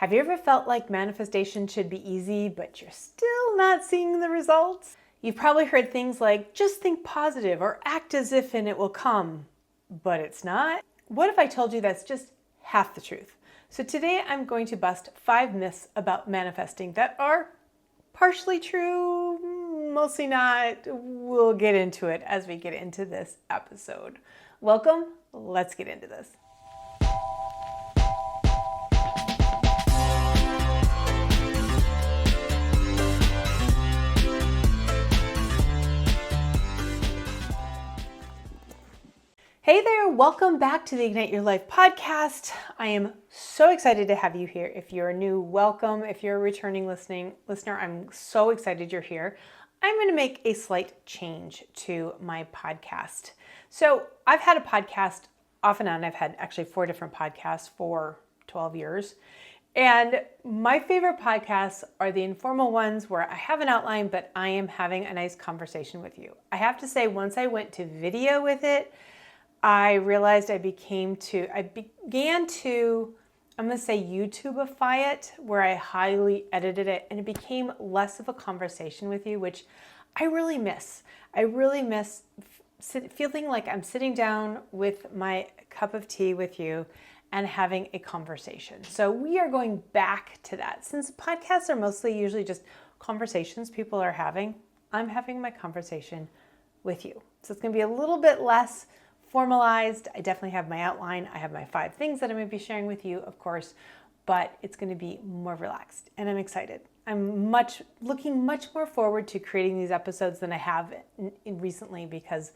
Have you ever felt like manifestation should be easy, but you're still not seeing the results? You've probably heard things like, just think positive or act as if and it will come, but it's not. What if I told you that's just half the truth? So today I'm going to bust 5 myths about manifesting that are partially true, mostly not. We'll get into it as we get into this episode. Welcome, let's get into this. Hey there, welcome back to the Ignite Your Life podcast. I am so excited to have you here. If you're new, welcome. If you're a returning listener, I'm so excited you're here. I'm going to make a slight change to my podcast. So I've had a podcast off and on. I've had actually 4 different podcasts for 12 years. And my favorite podcasts are the informal ones where I have an outline, but I am having a nice conversation with you. I have to say, once I went to video with it, I realized I began to, I'm going to say YouTubeify it, where I highly edited it, and it became less of a conversation with you, which I really miss. I really miss feeling like I'm sitting down with my cup of tea with you and having a conversation. So we are going back to that. Since podcasts are mostly usually just conversations people are having, I'm having my conversation with you. So it's going to be a little bit less formalized. I definitely have my outline. I have my 5 things that I'm going to be sharing with you, of course, but it's going to be more relaxed, and I'm excited. I'm looking much more forward to creating these episodes than I have recently because,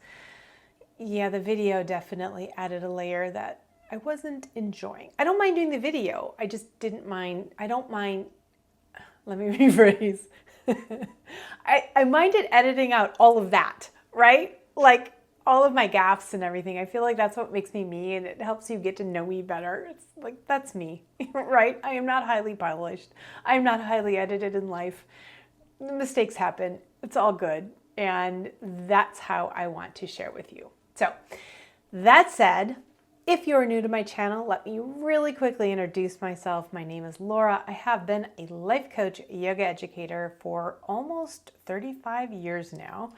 yeah, the video definitely added a layer that I wasn't enjoying. I don't mind doing the video. I just didn't mind. I don't mind. Let me rephrase. I minded editing out all of that, right? Like, all of my gaffes and everything. I feel like that's what makes me me, and it helps you get to know me better. It's like, that's me, right? I am not highly polished. I am not highly edited in life. Mistakes happen. It's all good. And that's how I want to share with you. So that said, if you're new to my channel, let me really quickly introduce myself. My name is Laura. I have been a life coach, yoga educator for almost 35 years now.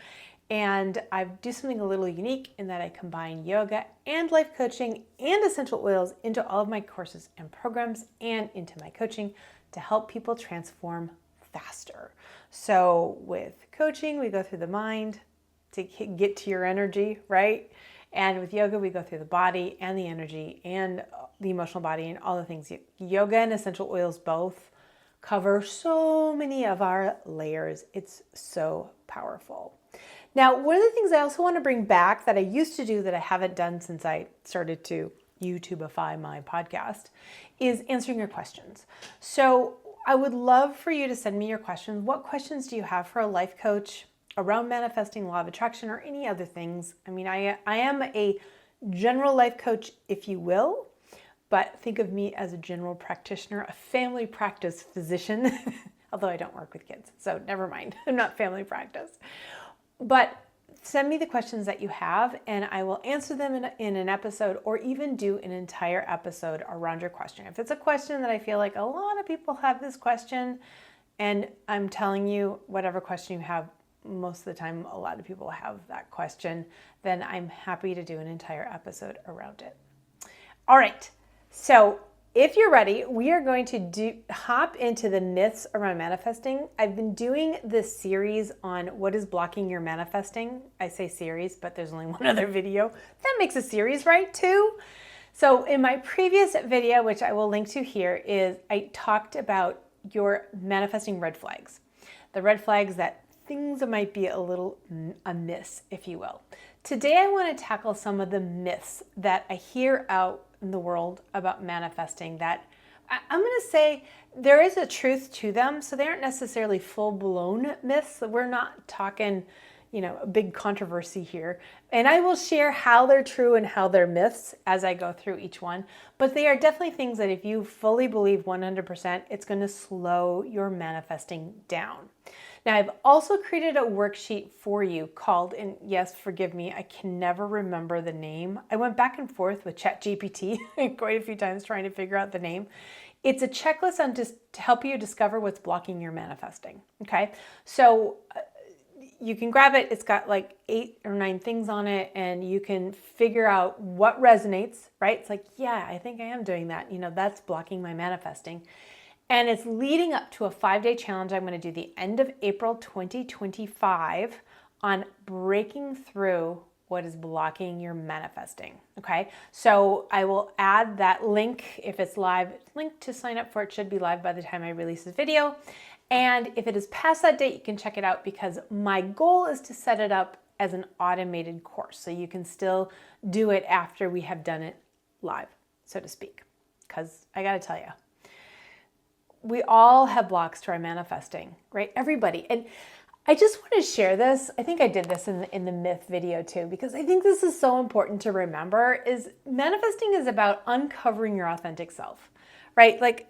And I do something a little unique in that I combine yoga and life coaching and essential oils into all of my courses and programs and into my coaching to help people transform faster. So with coaching, we go through the mind to get to your energy, right? And with yoga, we go through the body and the energy and the emotional body and all the things. Yoga and essential oils both cover so many of our layers. It's so powerful. Now, one of the things I also want to bring back that I used to do that I haven't done since I started to YouTubeify my podcast is answering your questions. So I would love for you to send me your questions. What questions do you have for a life coach around manifesting, law of attraction, or any other things? I mean, I am a general life coach, if you will, but think of me as a general practitioner, a family practice physician, although I don't work with kids, so never mind. I'm not family practice. But send me the questions that you have, and I will answer them in an episode, or even do an entire episode around your question. If it's a question that I feel like a lot of people have this question, and I'm telling you, whatever question you have, most of the time a lot of people have that question, then I'm happy to do an entire episode around it. All right, so if you're ready, we are going to hop into the myths around manifesting. I've been doing this series on what is blocking your manifesting. I say series, but there's only one other video. That makes a series, right, too? So in my previous video, which I will link to here, is I talked about your manifesting red flags. The red flags that things might be a little amiss, if you will. Today, I want to tackle some of the myths that I hear out in the world about manifesting that I'm going to say there is a truth to them. So they aren't necessarily full-blown myths. We're not talking, a big controversy here. And I will share how they're true and how they're myths as I go through each one. But they are definitely things that if you fully believe 100%, it's going to slow your manifesting down. Now, I've also created a worksheet for you called, and yes, forgive me, I can never remember the name. I went back and forth with ChatGPT quite a few times trying to figure out the name. It's a checklist on just to help you discover what's blocking your manifesting. Okay, so you can grab it. It's got like 8 or 9 things on it, and you can figure out what resonates, right? It's like, yeah, I think I am doing that. That's blocking my manifesting. And it's leading up to a 5-day challenge I'm going to do the end of April 2025 on breaking through what is blocking your manifesting. Okay, so I will add that link if it's live. Link to sign up for it should be live by the time I release this video. And if it is past that date, you can check it out, because my goal is to set it up as an automated course. So you can still do it after we have done it live, so to speak. Because I got to tell you, we all have blocks to our manifesting, right? Everybody. And I just want to share this. I think I did this in the myth video too, because I think this is so important to remember. Is manifesting is about uncovering your authentic self, right? Like,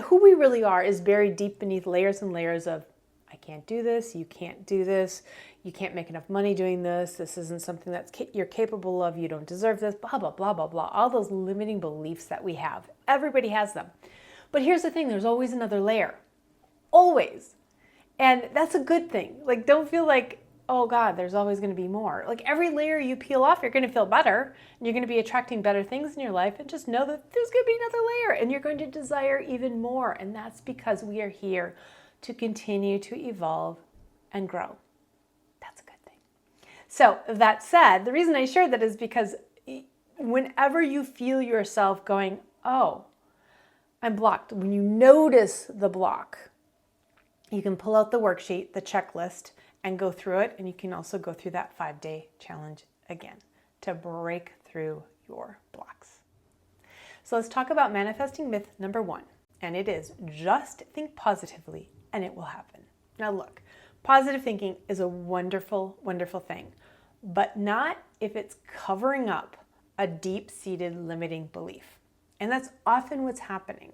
who we really are is buried deep beneath layers and layers of, I can't do this, you can't do this, you can't make enough money doing this isn't something that you're capable of, you don't deserve this, blah, blah, blah, blah, blah. All those limiting beliefs that we have. Everybody has them. But here's the thing, there's always another layer. Always. And that's a good thing. Like, don't feel like, oh God, there's always going to be more. Like, every layer you peel off, you're going to feel better, and you're going to be attracting better things in your life, and just know that there's going to be another layer, and you're going to desire even more. And that's because we are here to continue to evolve and grow. That's a good thing. So that said, the reason I shared that is because whenever you feel yourself going, oh, I'm blocked, when you notice the block, you can pull out the worksheet, the checklist, and go through it. And you can also go through that 5-day challenge again to break through your blocks. So let's talk about manifesting myth number 1. And it is, just think positively and it will happen. Now look, positive thinking is a wonderful, wonderful thing, but not if it's covering up a deep-seated limiting belief. And that's often what's happening.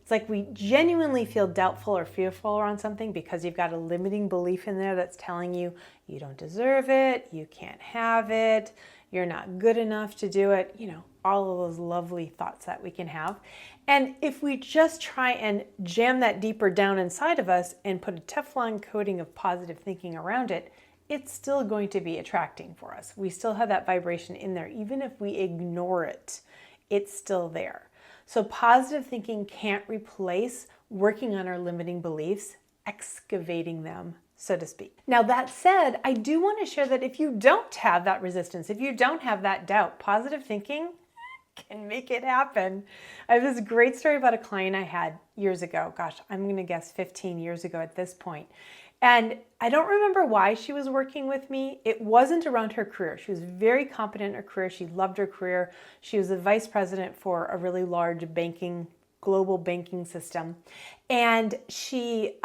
It's like we genuinely feel doubtful or fearful around something because you've got a limiting belief in there that's telling you you don't deserve it, you can't have it, you're not good enough to do it, all of those lovely thoughts that we can have. And if we just try and jam that deeper down inside of us and put a Teflon coating of positive thinking around it, it's still going to be attracting for us. We still have that vibration in there. Even if we ignore it, it's still there. So positive thinking can't replace working on our limiting beliefs, excavating them, so to speak. Now that said, I do want to share that if you don't have that resistance, if you don't have that doubt, positive thinking can make it happen. I have this great story about a client I had years ago. Gosh, I'm going to guess 15 years ago at this point. And I don't remember why she was working with me. It wasn't around her career. She was very competent in her career. She loved her career. She was the vice president for a really large global banking system. And she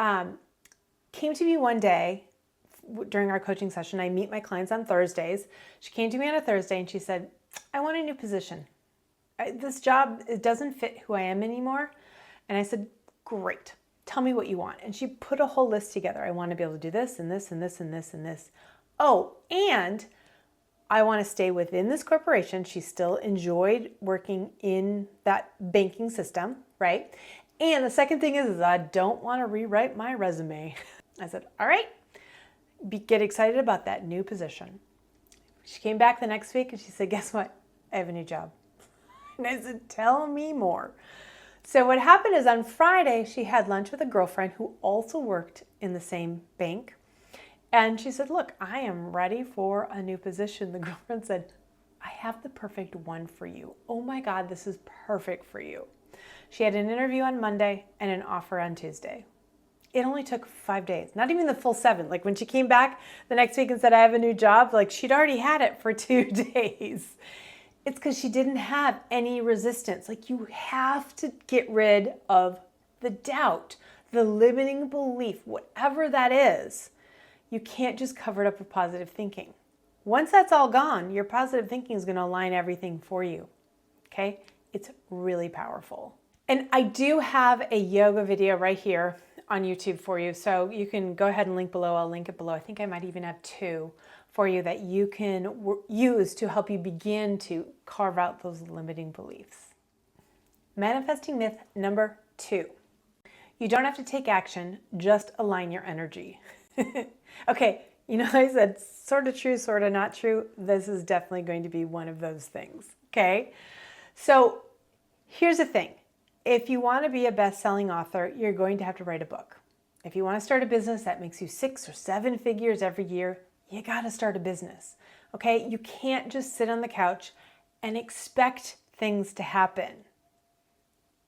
came to me one day during our coaching session. I meet my clients on Thursdays. She came to me on a Thursday and she said, I want a new position. This job, it doesn't fit who I am anymore. And I said, great. Tell me what you want. And she put a whole list together. I want to be able to do this and this and this and this and this. Oh, and I want to stay within this corporation. She still enjoyed working in that banking system, right? And the second thing is I don't want to rewrite my resume. I said, all right, get excited about that new position. She came back the next week and she said, guess what? I have a new job. And I said, tell me more. So what happened is on Friday, she had lunch with a girlfriend who also worked in the same bank. And she said, look, I am ready for a new position. The girlfriend said, I have the perfect one for you. Oh my God, this is perfect for you. She had an interview on Monday and an offer on Tuesday. It only took 5 days, not even the full 7. Like when she came back the next week and said, I have a new job, like she'd already had it for 2 days. It's because she didn't have any resistance. Like you have to get rid of the doubt, the limiting belief, whatever that is. You can't just cover it up with positive thinking. Once that's all gone, your positive thinking is going to align everything for you. Okay? It's really powerful. And I do have a yoga video right here on YouTube for you. So you can go ahead and link below. I'll link it below. I think I might even have 2 for you that you can use to help you begin to carve out those limiting beliefs. Manifesting myth number 2, you don't have to take action, just align your energy. Okay, I said sort of true, sort of not true. This is definitely going to be one of those things, okay? So here's the thing. If you want to be a best-selling author, you're going to have to write a book. If you want to start a business that makes you 6 or 7 figures every year, you got to start a business, okay? You can't just sit on the couch and expect things to happen.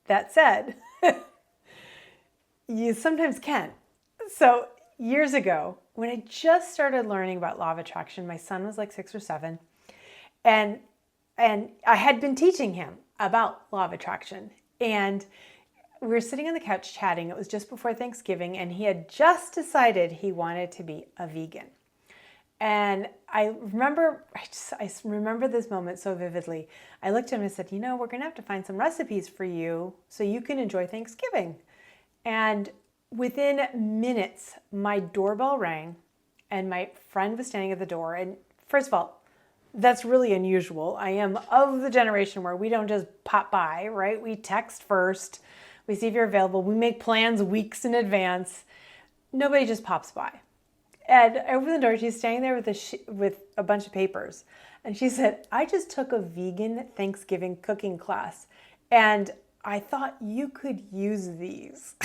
That said, you sometimes can. So years ago, when I just started learning about law of attraction, my son was like 6 or 7, and I had been teaching him about law of attraction. And we were sitting on the couch chatting. It was just before Thanksgiving, and he had just decided he wanted to be a vegan. And I remember this moment so vividly. I looked at him and said, we're going to have to find some recipes for you so you can enjoy Thanksgiving. And within minutes, my doorbell rang, and my friend was standing at the door. And first of all, that's really unusual. I am of the generation where we don't just pop by, right? We text first. We see if you're available. We make plans weeks in advance. Nobody just pops by. And I opened the door. She's standing there with a bunch of papers. And she said, I just took a vegan Thanksgiving cooking class, and I thought you could use these.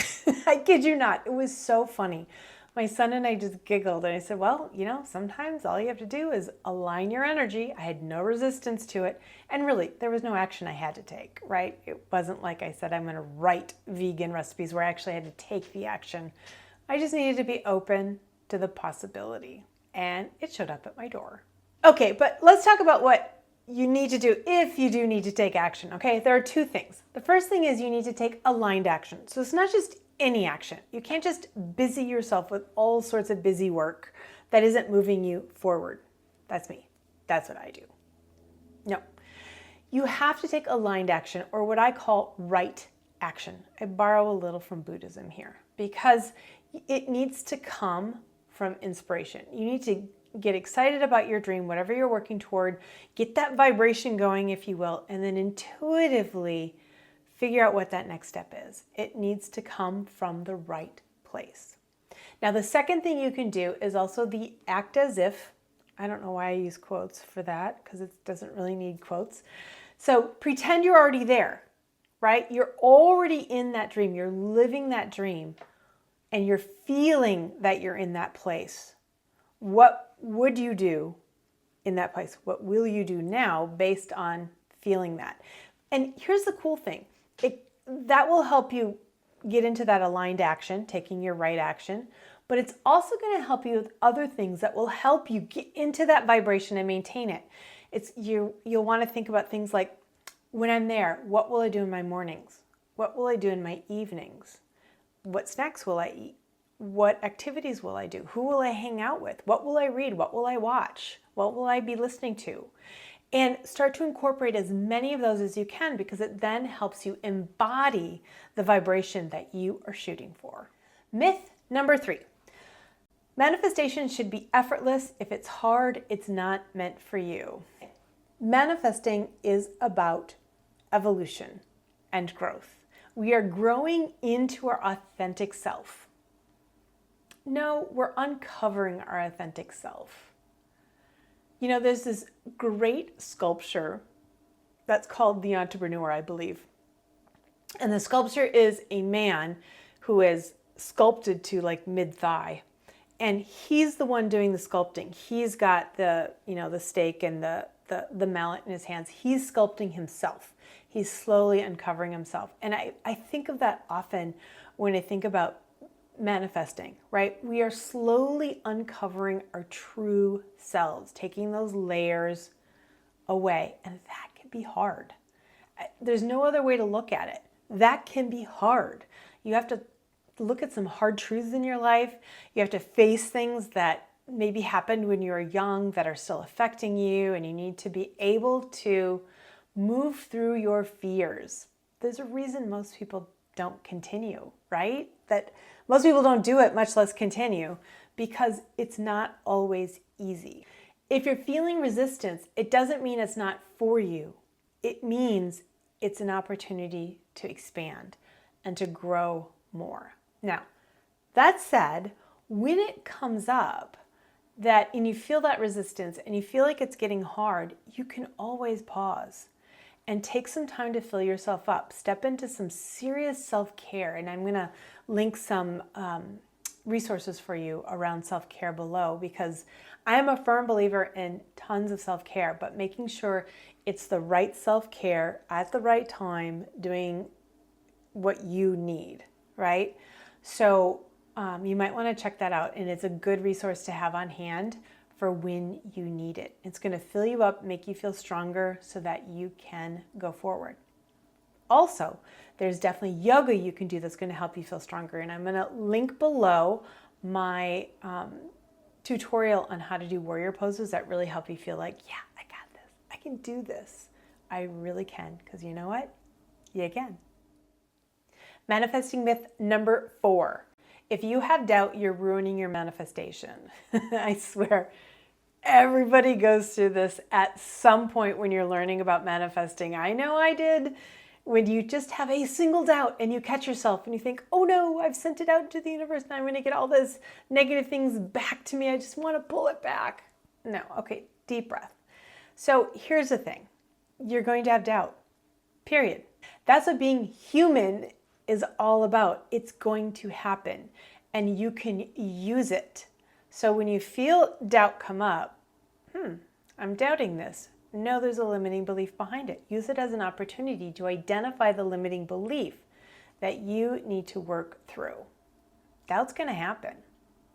I kid you not. It was so funny. My son and I just giggled, and I said, well, sometimes all you have to do is align your energy. I had no resistance to it. And really, there was no action I had to take, right? It wasn't like I said, I'm going to write vegan recipes where I actually had to take the action. I just needed to be open to the possibility, and it showed up at my door. Okay, but let's talk about what you need to do if you do need to take action, okay? There are 2 things. The first thing is you need to take aligned action. So it's not just any action. You can't just busy yourself with all sorts of busy work that isn't moving you forward. That's me. That's what I do. No. You have to take aligned action, or what I call right action. I borrow a little from Buddhism here because it needs to come from inspiration. You need to get excited about your dream, whatever you're working toward, get that vibration going, if you will, and then intuitively figure out what that next step is. It needs to come from the right place. Now, the second thing you can do is also the act as if. I don't know why I use quotes for that, because it doesn't really need quotes. So pretend you're already there, right? You're already in that dream. You're living that dream, and you're feeling that you're in that place. What would you do in that place? What will you do now based on feeling that? And here's the cool thing. That will help you get into that aligned action, taking your right action, but it's also going to help you with other things that will help you get into that vibration and maintain it. You'll want to think about things like, when I'm there, what will I do in my mornings? What will I do in my evenings? What snacks will I eat? What activities will I do? Who will I hang out with? What will I read? What will I watch? What will I be listening to? And start to incorporate as many of those as you can, because it then helps you embody the vibration that you are shooting for. Myth number 3. Manifestation should be effortless. If it's hard, it's not meant for you. Manifesting is about evolution and growth. We are growing into our authentic self. No, we're uncovering our authentic self. There's this great sculpture that's called The Entrepreneur, I believe. And the sculpture is a man who is sculpted to like mid-thigh. And he's the one doing the sculpting. He's got the stake and the mallet in his hands. He's sculpting himself. He's slowly uncovering himself. And I think of that often when I think about manifesting, right? We are slowly uncovering our true selves, taking those layers away. And that can be hard. There's no other way to look at it. That can be hard. You have to look at some hard truths in your life. You have to face things that maybe happened when you were young that are still affecting you, and you need to be able to move through your fears. There's a reason most people don't continue, right? That most people don't do it, much less continue, because it's not always easy. If you're feeling resistance, it doesn't mean it's not for you. It means it's an opportunity to expand. and to grow more. Now, that said, when it comes up and you feel that resistance and you feel like it's getting hard, you can always pause and take some time to fill yourself up. Step into some serious self-care. And I'm going to link some resources for you around self-care below, because I am a firm believer in tons of self-care, but making sure it's the right self-care at the right time, doing what you need, right? So you might want to check that out, and it's a good resource to have on hand for when you need it. It's going to fill you up, make you feel stronger so that you can go forward. Also, there's definitely yoga you can do that's going to help you feel stronger, and I'm going to link below my tutorial on how to do warrior poses that really help you feel like, yeah, I got this. I can do this. I really can, because you know what? You can. Manifesting myth number 4. If you have doubt, you're ruining your manifestation. I swear, everybody goes through this at some point when you're learning about manifesting. I know I did. When you just have a single doubt and you catch yourself and you think, oh no, I've sent it out to the universe and I'm going to get all this negative things back to me. I just want to pull it back. No, okay, deep breath. So here's the thing. You're going to have doubt, period. That's what being human is all about. It's going to happen and you can use it. So when you feel doubt come up, I'm doubting this. No, there's a limiting belief behind it. Use it as an opportunity to identify the limiting belief that you need to work through. Doubt's going to happen.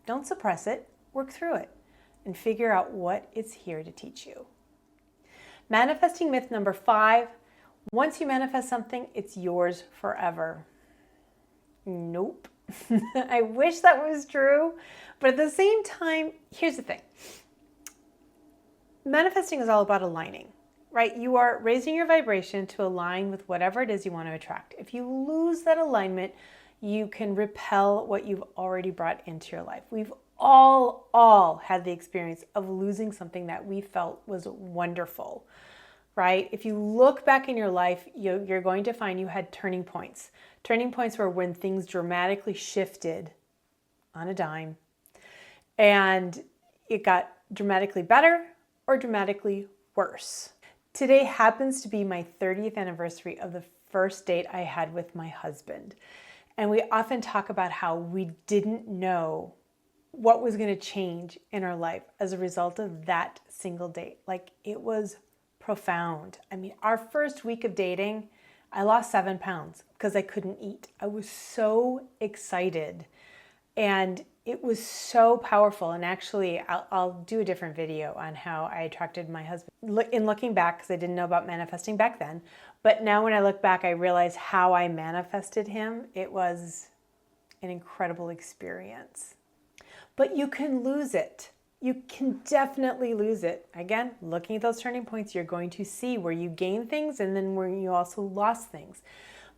Don't suppress it. Work through it and figure out what it's here to teach you. Manifesting myth number 5. Once you manifest something, it's yours forever. Nope. I wish that was true, but at the same time, here's the thing. Manifesting is all about aligning, right? You are raising your vibration to align with whatever it is you want to attract. If you lose that alignment, you can repel what you've already brought into your life. We've all had the experience of losing something that we felt was wonderful, right? If you look back in your life, you're going to find you had turning points. Turning points were when things dramatically shifted on a dime and it got dramatically better or dramatically worse. Today happens to be my 30th anniversary of the first date I had with my husband. And we often talk about how we didn't know what was going to change in our life as a result of that single date. Like, it was profound. I mean, our first week of dating, I lost 7 pounds because I couldn't eat. I was so excited. And it was so powerful. And actually, I'll do a different video on how I attracted my husband. In looking back, because I didn't know about manifesting back then. But now when I look back, I realize how I manifested him. It was an incredible experience. But you can lose it. You can definitely lose it. Again, looking at those turning points, you're going to see where you gained things and then where you also lost things.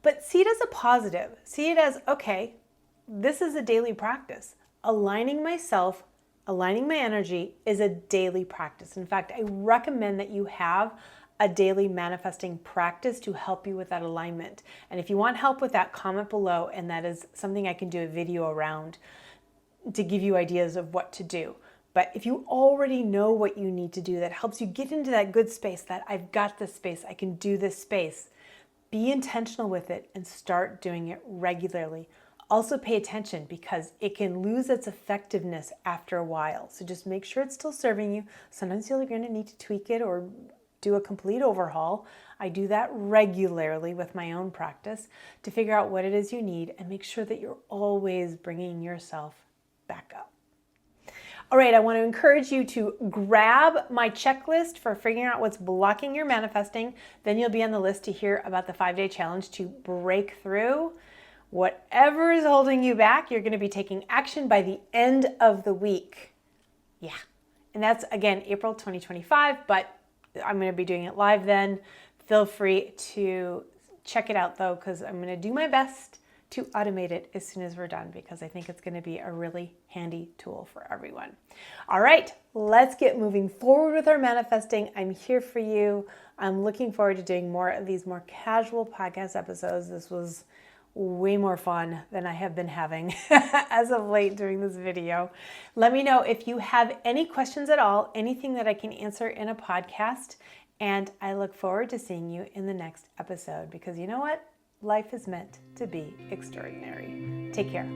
But see it as a positive. See it as, okay, this is a daily practice. Aligning myself, aligning my energy is a daily practice. In fact, I recommend that you have a daily manifesting practice to help you with that alignment. And if you want help with that, comment below, and that is something I can do a video around to give you ideas of what to do. But if you already know what you need to do that helps you get into that good space, that I've got this space, I can do this space, be intentional with it and start doing it regularly. Also pay attention because it can lose its effectiveness after a while. So just make sure it's still serving you. Sometimes you're going to need to tweak it or do a complete overhaul. I do that regularly with my own practice to figure out what it is you need and make sure that you're always bringing yourself back up. All right, I want to encourage you to grab my checklist for figuring out what's blocking your manifesting. Then you'll be on the list to hear about the 5-day challenge to break through whatever is holding you back. You're going to be taking action by the end of the week. Yeah. And that's, again, April 2025, but I'm going to be doing it live then. Feel free to check it out, though, because I'm going to do my best to automate it as soon as we're done because I think it's going to be a really handy tool for everyone. All right, let's get moving forward with our manifesting. I'm here for you. I'm looking forward to doing more of these more casual podcast episodes. This was way more fun than I have been having as of late during this video. Let me know if you have any questions at all, anything that I can answer in a podcast, and I look forward to seeing you in the next episode, because you know what? Life is meant to be extraordinary. Take care.